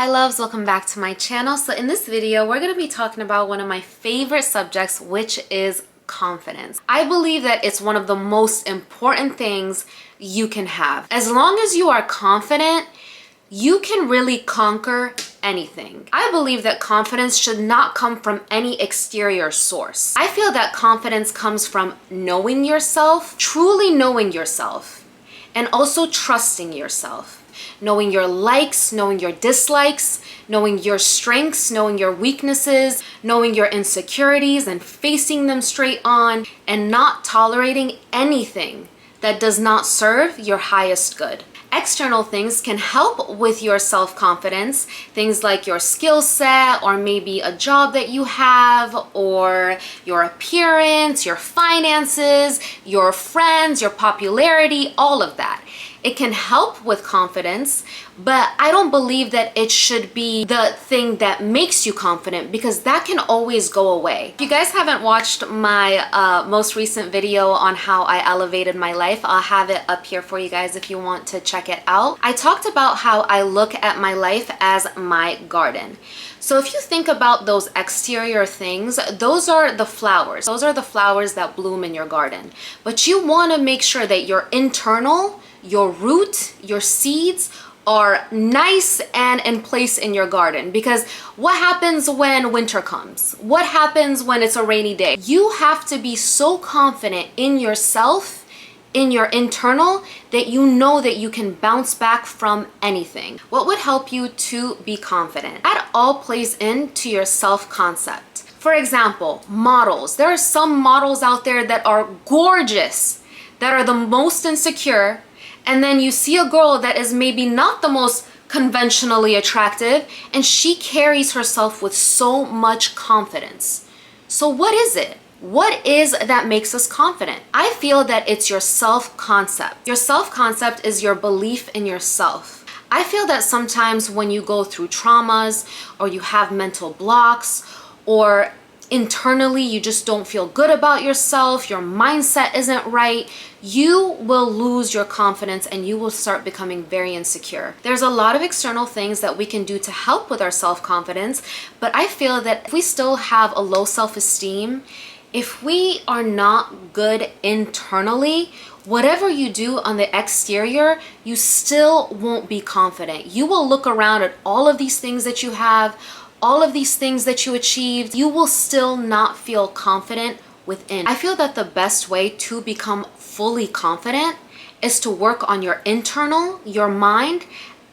Hi loves, welcome back to my channel. So in this video, we're going to be talking about one of my favorite subjects, which is confidence. I believe that it's one of the most important things you can have. As long as you are confident, you can really conquer anything. I believe that confidence should not come from any exterior source. I feel that confidence comes from knowing yourself, truly knowing yourself, and also trusting yourself. Knowing your likes, knowing your dislikes, knowing your strengths, knowing your weaknesses, knowing your insecurities and facing them straight on, and not tolerating anything that does not serve your highest good. External things can help with your self-confidence, things like your skill set, or maybe a job that you have, or your appearance, your finances, your friends, your popularity, all of that. It can help with confidence, but I don't believe that it should be the thing that makes you confident, because that can always go away. If you guys haven't watched my most recent video on how I elevated my life, I'll have it up here for you guys if you want to check it out. I talked about how I look at my life as my garden. So if you think about those exterior things, those are the flowers. Those are the flowers that bloom in your garden. But you want to make sure that your internal, your root, your seeds are nice and in place in your garden. Because what happens when winter comes? What happens when it's a rainy day? You have to be so confident in yourself, in your internal, that you know that you can bounce back from anything. What would help you to be confident? That all plays into your self-concept. For example, models. There are some models out there that are gorgeous, that are the most insecure, and then you see a girl that is maybe not the most conventionally attractive, and she carries herself with so much confidence. So what is it? What is that makes us confident? I feel that it's your self-concept. Your self-concept is your belief in yourself. I feel that sometimes when you go through traumas, or you have mental blocks, or internally you just don't feel good about yourself, your mindset isn't right, you will lose your confidence and you will start becoming very insecure. There's a lot of external things that we can do to help with our self-confidence, but I feel that if we still have a low self-esteem, if we are not good internally, whatever you do on the exterior, you still won't be confident. You will look around at all of these things that you have, all of these things that you achieved, you will still not feel confident within. I feel that the best way to become fully confident is to work on your internal, your mind,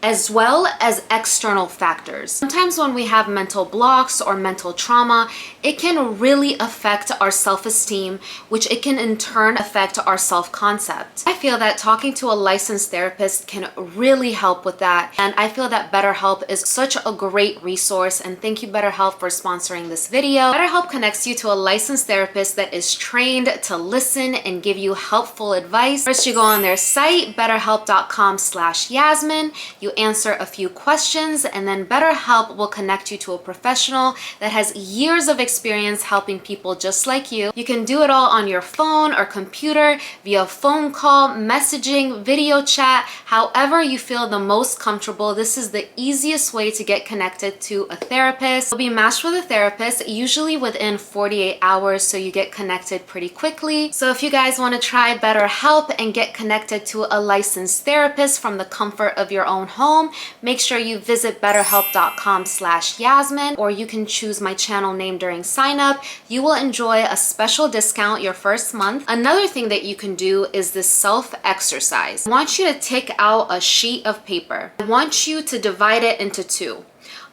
as well as external factors. Sometimes when we have mental blocks or mental trauma, it can really affect our self-esteem, which it can in turn affect our self-concept. I feel that talking to a licensed therapist can really help with that, and I feel that BetterHelp is such a great resource, and thank you BetterHelp for sponsoring this video. BetterHelp connects you to a licensed therapist that is trained to listen and give you helpful advice. First, you go on their site, betterhelp.com/Yasmin. You answer a few questions, and then BetterHelp will connect you to a professional that has years of experience helping people just like you. You can do it all on your phone or computer, via phone call, messaging, video chat, however you feel the most comfortable. This is the easiest way to get connected to a therapist. You'll be matched with a therapist, usually within 48 hours, so you get connected pretty quickly. So if you guys want to try BetterHelp and get connected to a licensed therapist from the comfort of your own home, make sure you visit betterhelp.com/Yasmin, or you can choose my channel name during sign up. You will enjoy a special discount your first month. Another thing that you can do is this self-exercise. I want you to take out a sheet of paper. I want you to divide it into two.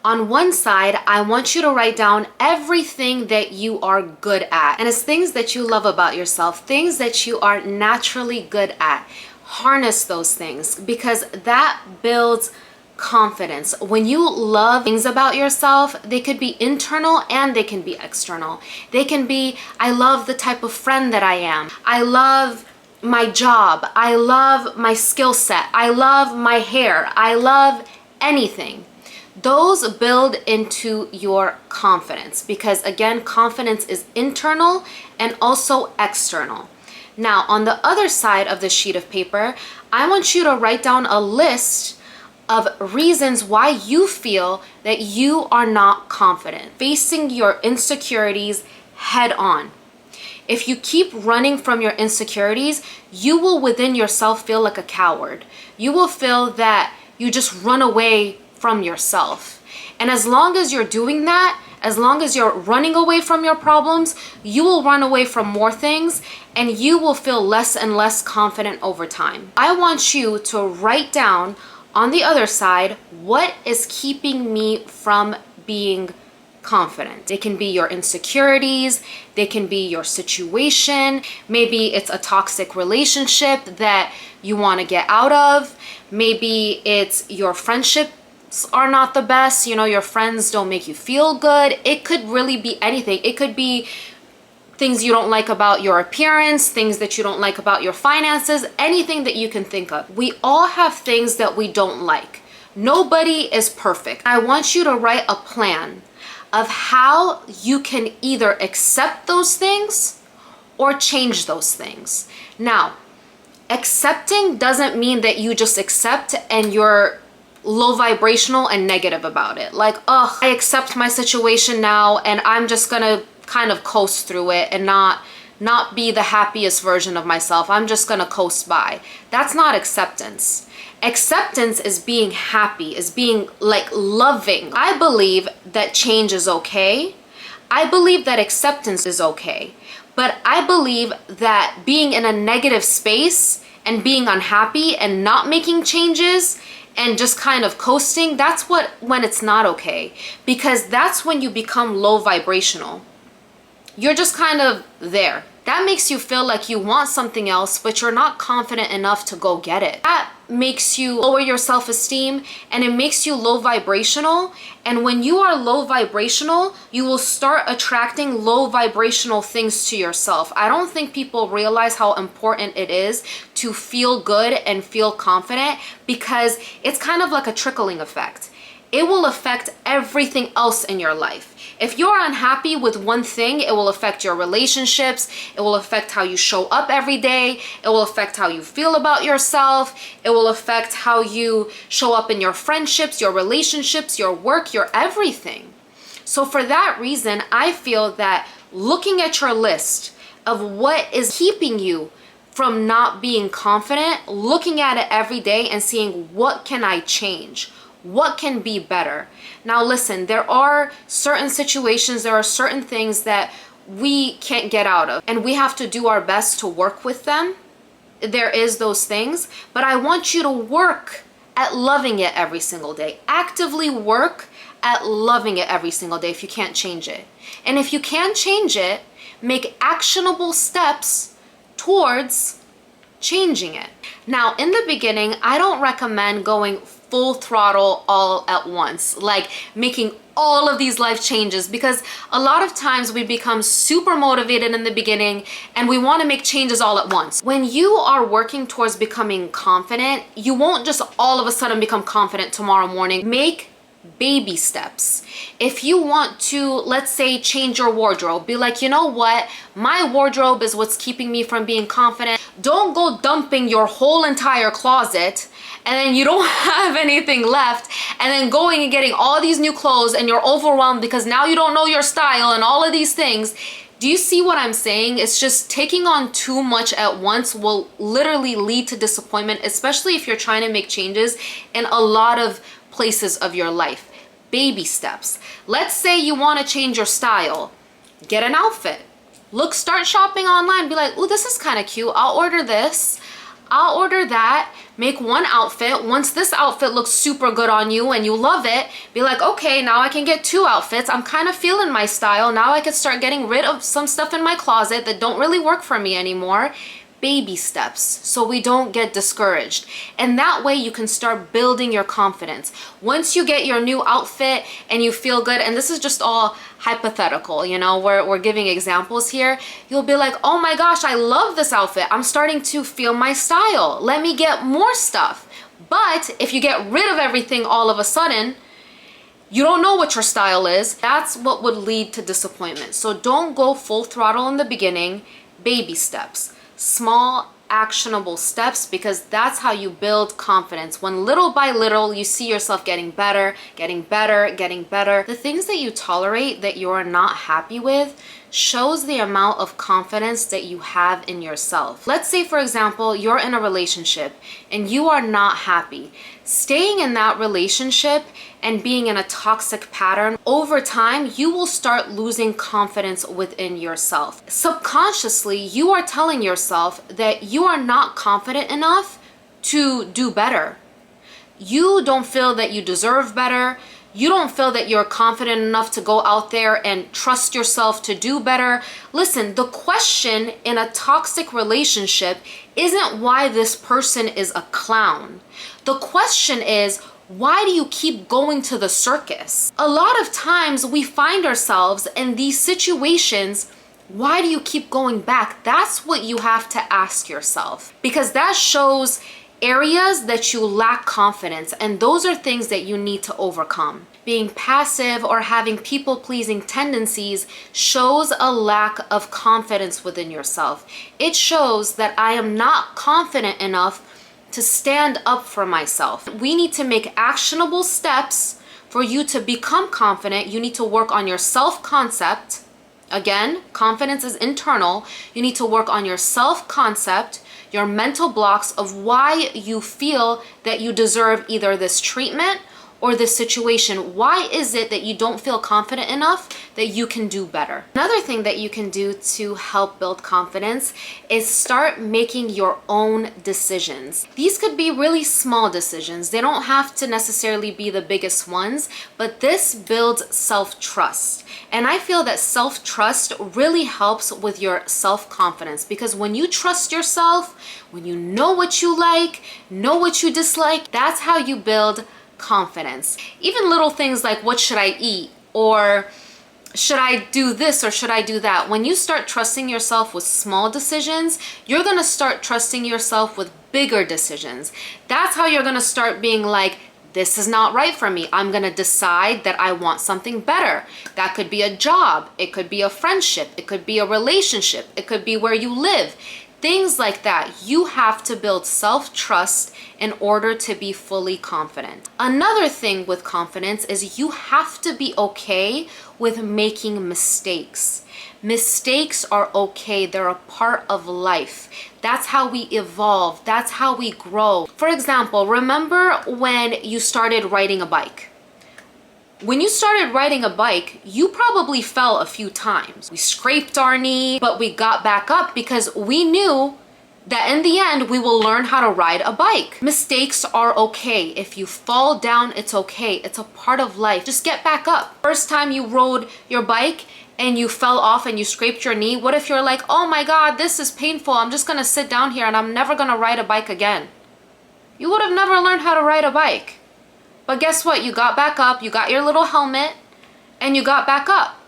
On one side, I want you to write down everything that you are good at. And it's things that you love about yourself, things that you are naturally good at. Harness those things, because that builds confidence. When you love things about yourself, they could be internal and they can be external. They can be, I love the type of friend that I am. I love my job. I love my skill set. I love my hair. I love anything. Those build into your confidence, because again, confidence is internal and also external. Now, on the other side of the sheet of paper, I want you to write down a list of reasons why you feel that you are not confident. Facing your insecurities head on. If you keep running from your insecurities, you will within yourself feel like a coward. You will feel that you just run away from yourself. And as long as you're doing that, as long as you're running away from your problems, you will run away from more things and you will feel less and less confident over time. I want you to write down on the other side, what is keeping me from being confident? It can be your insecurities, they can be your situation, maybe it's a toxic relationship that you want to get out of, maybe it's your friendships are not the best, you know, your friends don't make you feel good. It could really be anything. It could be things you don't like about your appearance, things that you don't like about your finances, anything that you can think of. We all have things that we don't like. Nobody is perfect. I want you to write a plan of how you can either accept those things or change those things. Now, accepting doesn't mean that you just accept and you're low vibrational and negative about it. Like, oh, I accept my situation now and I'm just gonna kind of coast through it and not be the happiest version of myself. I'm just gonna coast by. That's not acceptance. Acceptance is being happy, is being like loving. I believe that change is okay. I believe that acceptance is okay. But I believe that being in a negative space and being unhappy and not making changes and just kind of coasting, that's when it's not okay, because that's when you become low vibrational. You're just kind of there. That makes you feel like you want something else, but you're not confident enough to go get it. That makes you lower your self-esteem and it makes you low vibrational. And when you are low vibrational, you will start attracting low vibrational things to yourself. I don't think people realize how important it is to feel good and feel confident, because it's kind of like a trickling effect. It will affect everything else in your life. If you're unhappy with one thing, it will affect your relationships. It will affect how you show up every day. It will affect how you feel about yourself. It will affect how you show up in your friendships, your relationships, your work, your everything. So for that reason, I feel that looking at your list of what is keeping you from not being confident, looking at it every day and seeing, what can I change? What can be better? Now listen, there are certain situations, there are certain things that we can't get out of, and we have to do our best to work with them. There is those things, but I want you to work at loving it every single day. Actively work at loving it every single day if you can't change it. And if you can change it, make actionable steps towards changing it. Now, in the beginning, I don't recommend going full throttle all at once, like making all of these life changes, because a lot of times we become super motivated in the beginning and we want to make changes all at once. When you are working towards becoming confident, you won't just all of a sudden become confident tomorrow morning. Make baby steps. If you want to, let's say, change your wardrobe, be like, you know what, my wardrobe is what's keeping me from being confident. Don't go dumping your whole entire closet and then you don't have anything left, and then going and getting all these new clothes and you're overwhelmed because now you don't know your style and all of these things. Do you see what I'm saying? It's just taking on too much at once will literally lead to disappointment, especially if you're trying to make changes in a lot of places of your life. Baby steps. Let's say you want to change your style. Get an outfit. Look, start shopping online. Be like, oh, this is kind of cute. I'll order this. I'll order that. Make one outfit. Once this outfit looks super good on you and you love it, be like, okay, now I can get 2 outfits. I'm kind of feeling my style. Now I can start getting rid of some stuff in my closet that don't really work for me anymore. Baby steps, so we don't get discouraged. And that way you can start building your confidence. Once you get your new outfit and you feel good, and this is just all hypothetical, you know, we're giving examples here, you'll be like, oh my gosh, I love this outfit. I'm starting to feel my style. Let me get more stuff. But if you get rid of everything all of a sudden, you don't know what your style is. That's what would lead to disappointment. So don't go full throttle in the beginning. Baby steps. Small actionable steps, because that's how you build confidence. When little by little you see yourself getting better, getting better, getting better, the things that you tolerate that you're not happy with shows the amount of confidence that you have in yourself. Let's say, for example, you're in a relationship and you are not happy. Staying in that relationship and being in a toxic pattern, over time, you will start losing confidence within yourself. Subconsciously, you are telling yourself that you are not confident enough to do better. You don't feel that you deserve better. You don't feel that you're confident enough to go out there and trust yourself to do better. Listen, the question in a toxic relationship isn't why this person is a clown. The question is, why do you keep going to the circus? A lot of times we find ourselves in these situations. Why do you keep going back? That's what you have to ask yourself, because that shows areas that you lack confidence, and those are things that you need to overcome. Being passive or having people-pleasing tendencies shows a lack of confidence within yourself. It shows that I am not confident enough to stand up for myself. We need to make actionable steps for you to become confident. You need to work on your self-concept. Again, confidence is internal. You need to work on your self-concept, your mental blocks of why you feel that you deserve either this treatment or this situation. Why is it that you don't feel confident enough that you can do better? Another thing that you can do to help build confidence is start making your own decisions. These could be really small decisions. They don't have to necessarily be the biggest ones, but this builds self-trust. And I feel that self-trust really helps with your self-confidence, because when you trust yourself, when you know what you like, know what you dislike, that's how you build confidence. Even little things like, what should I eat? Or should I do this or should I do that? When you start trusting yourself with small decisions, you're going to start trusting yourself with bigger decisions. That's how you're going to start being like, this is not right for me. I'm going to decide that I want something better. That could be a job. It could be a friendship. It could be a relationship. It could be where you live. Things like that. You have to build self-trust in order to be fully confident. Another thing with confidence is you have to be okay with making mistakes. Mistakes are okay. They're a part of life. That's how we evolve. That's how we grow. For example, remember when you started riding a bike? When you started riding a bike, you probably fell a few times. We scraped our knee, but we got back up because we knew that in the end, we will learn how to ride a bike. Mistakes are okay. If you fall down, it's okay. It's a part of life. Just get back up. First time you rode your bike and you fell off and you scraped your knee, what if you're like, oh my God, this is painful. I'm just gonna sit down here and I'm never gonna ride a bike again. You would have never learned how to ride a bike. But guess what? You got back up, you got your little helmet, and you got back up.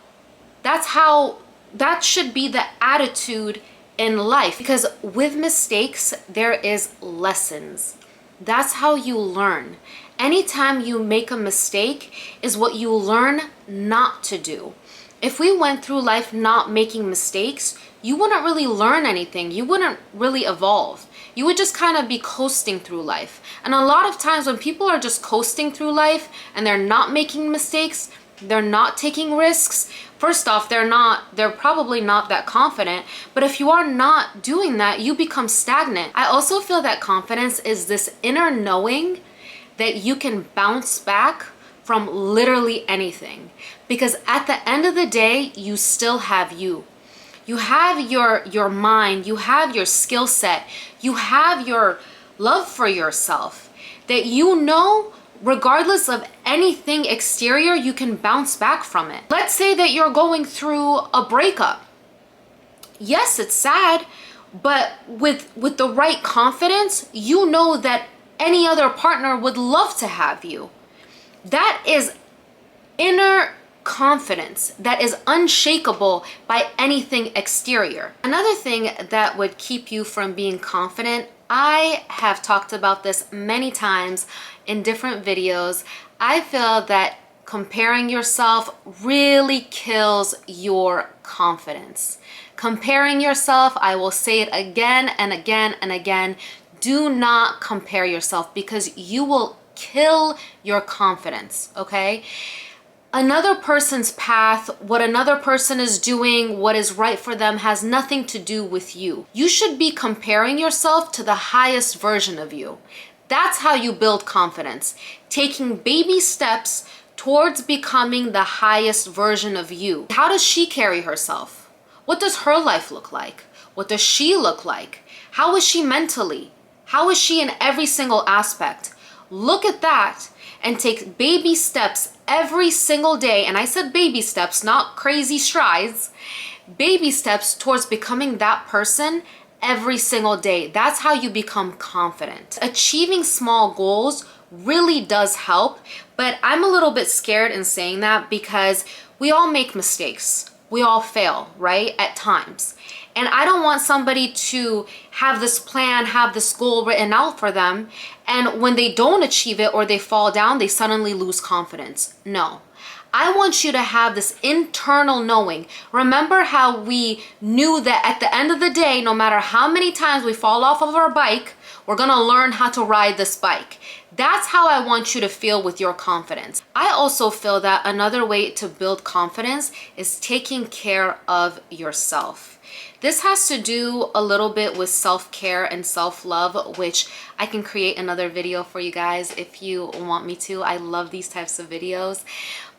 That should be the attitude in life, because with mistakes, there is lessons. That's how you learn. Anytime you make a mistake is what you learn not to do. If we went through life not making mistakes, you wouldn't really learn anything. You wouldn't really evolve. You would just kind of be coasting through life. And a lot of times when people are just coasting through life and they're not making mistakes, they're not taking risks, first off, they're probably not that confident. But if you are not doing that, you become stagnant. I also feel that confidence is this inner knowing that you can bounce back from literally anything. Because at the end of the day, you still have you. You have your mind, you have your skill set, you have your love for yourself, that you know, regardless of anything exterior, you can bounce back from it. Let's say that you're going through a breakup. Yes, it's sad, but with the right confidence, you know that any other partner would love to have you. That is inner confidence that is unshakable by anything exterior. Another thing that would keep you from being confident, I have talked about this many times in different videos. I feel that comparing yourself really kills your confidence. Comparing yourself, I will say it again and again and again, do not compare yourself because you will kill your confidence, okay? Another person's path, what another person is doing, what is right for them has nothing to do with you. You should be comparing yourself to the highest version of you. That's how you build confidence. Taking baby steps towards becoming the highest version of you. How does she carry herself? What does her life look like? What does she look like? How is she mentally? How is she in every single aspect? Look at that and take baby steps every single day. And I said baby steps, not crazy strides. Baby steps towards becoming that person every single day. That's how you become confident. Achieving small goals really does help, but I'm a little bit scared in saying that because we all make mistakes. We all fail, right? At times. And I don't want somebody to have this plan, have this goal written out for them, and when they don't achieve it or they fall down, they suddenly lose confidence. No. I want you to have this internal knowing. Remember how we knew that at the end of the day, no matter how many times we fall off of our bike, we're gonna learn how to ride this bike. That's how I want you to feel with your confidence. I also feel that another way to build confidence is taking care of yourself. This has to do a little bit with self-care and self-love, which I can create another video for you guys if you want me to. I love these types of videos.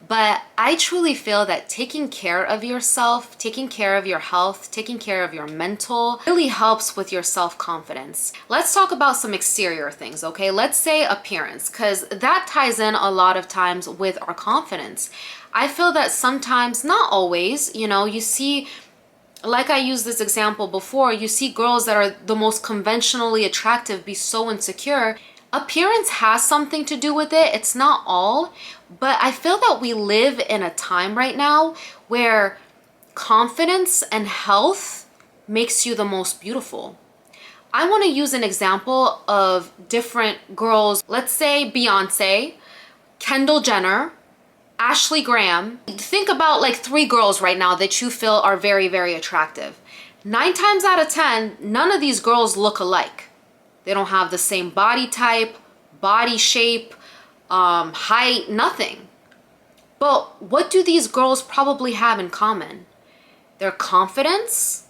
But I truly feel that taking care of yourself, taking care of your health, taking care of your mental really helps with your self-confidence. Let's talk about some exterior things, okay? Let's say appearance, because that ties in a lot of times with our confidence. I feel that sometimes, not always, you see, like I used this example before, you see girls that are the most conventionally attractive be so insecure. Appearance has something to do with it. It's not all, but I feel that we live in a time right now where confidence and health makes you the most beautiful. I want to use an example of different girls. Let's say Beyonce, Kendall Jenner, Ashley Graham. Think about like 3 girls right now that you feel are very, very attractive. 9 times out of 10, none of these girls look alike. They don't have the same body type, body shape, height, nothing. But what do these girls probably have in common? Their confidence.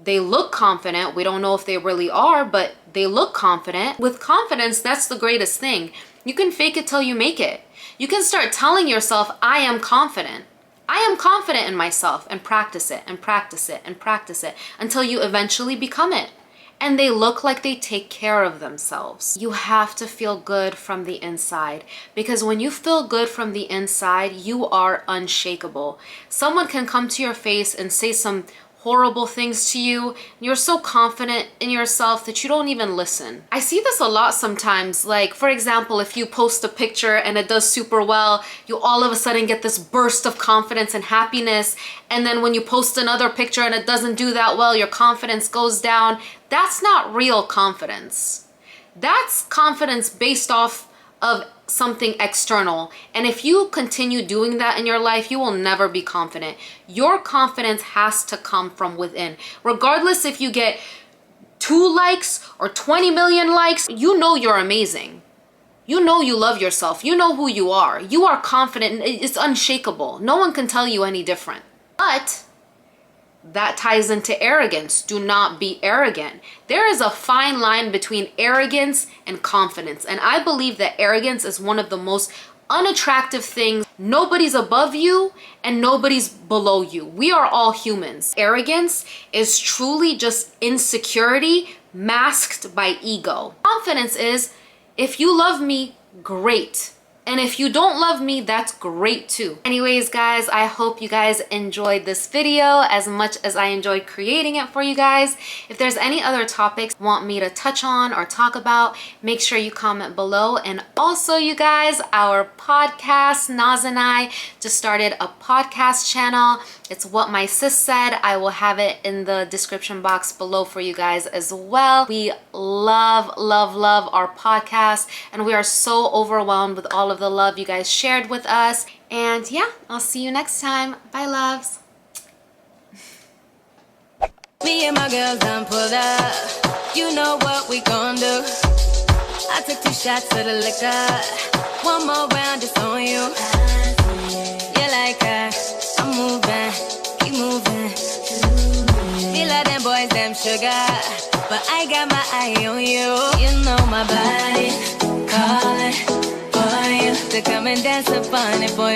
They look confident. We don't know if they really are, but they look confident. With confidence, that's the greatest thing. You can fake it till you make it. You can start telling yourself, I am confident. I am confident in myself, and practice it and practice it and practice it until you eventually become it. And they look like they take care of themselves. You have to feel good from the inside, because when you feel good from the inside, you are unshakable. Someone can come to your face and say some horrible things to you. You're so confident in yourself that you don't even listen. I see this a lot sometimes. Like, for example, if you post a picture and it does super well, you all of a sudden get this burst of confidence and happiness. And then when you post another picture and it doesn't do that well, your confidence goes down. That's not real confidence. That's confidence based off of something external. And if you continue doing that in your life, you will never be confident. Your confidence has to come from within. Regardless if you get 2 likes or 20 million likes, you know you're amazing. You know you love yourself. You know who you are. You are confident. It's unshakable. No one can tell you any different. But that ties into arrogance. Do not be arrogant. There is a fine line between arrogance and confidence. And I believe that arrogance is one of the most unattractive things. Nobody's above you and nobody's below you. We are all humans. Arrogance is truly just insecurity masked by ego. Confidence is, if you love me, great. And if you don't love me, that's great too. Anyways, guys, I hope you guys enjoyed this video as much as I enjoyed creating it for you guys. If there's any other topics you want me to touch on or talk about, make sure you comment below. And also, you guys, our podcast, Naz and I just started a podcast channel. It's What My Sis Said. I will have it in the description box below for you guys as well. We love, love, love our podcast, and we are so overwhelmed with all of the love you guys shared with us. And yeah, I'll see you next time. Bye, loves. Me and my girls done pulled up. You know what we gon' do. I took 2 shots of the liquor. One more round, it's on you. You like her, I'm moving, keep moving. Feel like them boys, them sugar, but I got my eye on you. You know my body calling for you to come and dance upon it, boy.